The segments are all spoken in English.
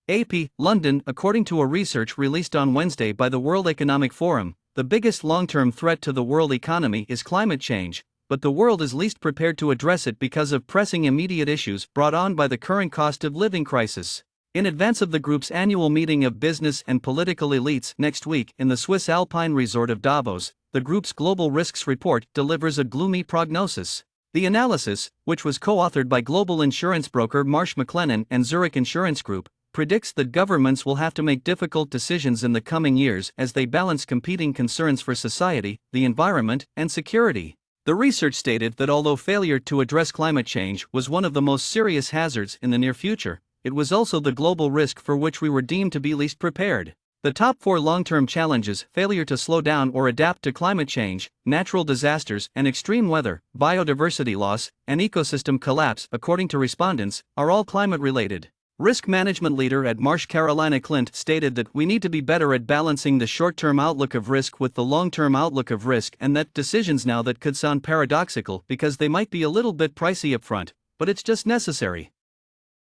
AP, London. According to a research released on Wednesday by the World Economic Forum, the biggest long-term threat to the world economy is climate change, but the world is least prepared to address it because of pressing immediate issues brought on by the current cost of living crisis. In advance of the group's annual meeting of business and political elites next week in the Swiss Alpine resort of Davos, the group's Global Risks Report delivers a gloomy prognosis. The analysis, which was co-authored by global insurance broker Marsh McLennan and Zurich Insurance Group, predicts that governments will have to make difficult decisions in the coming years as they balance competing concerns for society, the environment, and security. The research stated that although failure to address climate change was one of the most serious hazards in the near future, it was also the global risk for which we were deemed to be least prepared. The top 4 long-term challenges: failure to slow down or adapt to climate change, natural disasters and extreme weather, biodiversity loss, and ecosystem collapse, according to respondents, are all climate-related. Risk management leader at Marsh Carolina Clint stated that we need to be better at balancing the short-term outlook of risk with the long-term outlook of risk, and that decisions now that could sound paradoxical because they might be a little bit pricey upfront, but it's just necessary.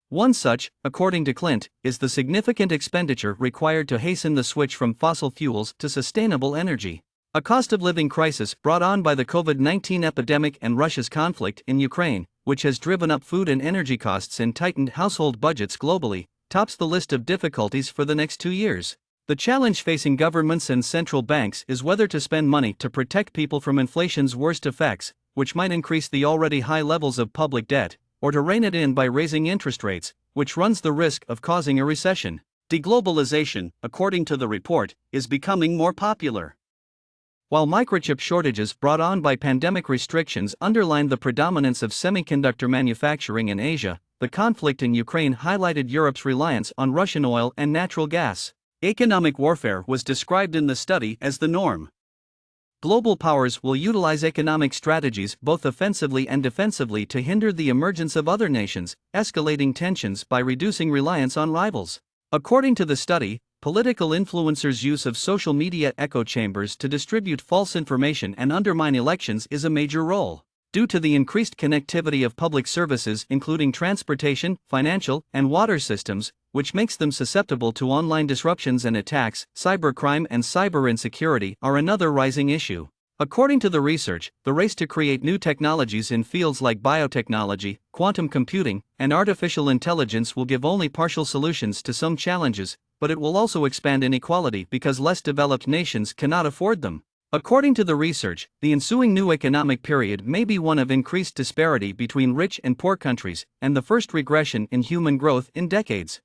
One such, according to Clint, is the significant expenditure required to hasten the switch from fossil fuels to sustainable energy. A cost-of-living crisis brought on by the COVID-19 epidemic and Russia's conflict in Ukraine, which has driven up food and energy costs and tightened household budgets globally, tops the list of difficulties for the next 2 years. The challenge facing governments and central banks is whether to spend money to protect people from inflation's worst effects, which might increase the already high levels of public debt, or to rein it in by raising interest rates, which runs the risk of causing a recession. Deglobalization, according to the report, is becoming more popular. While microchip shortages brought on by pandemic restrictions underlined the predominance of semiconductor manufacturing in Asia, the conflict in Ukraine highlighted Europe's reliance on Russian oil and natural gas. Economic warfare was described in the study as the norm. Global powers will utilize economic strategies both offensively and defensively to hinder the emergence of other nations, escalating tensions by reducing reliance on rivals. According to the study, political influencers' use of social media echo chambers to distribute false information and undermine elections is a major role. Due to the increased connectivity of public services including transportation, financial, and water systems, which makes them susceptible to online disruptions and attacks, cybercrime and cyber insecurity are another rising issue. According to the research, the race to create new technologies in fields like biotechnology, quantum computing, and artificial intelligence will give only partial solutions to some challenges, but it will also expand inequality because less developed nations cannot afford them. According to the research, the ensuing new economic period may be one of increased disparity between rich and poor countries, and the first regression in human growth in decades.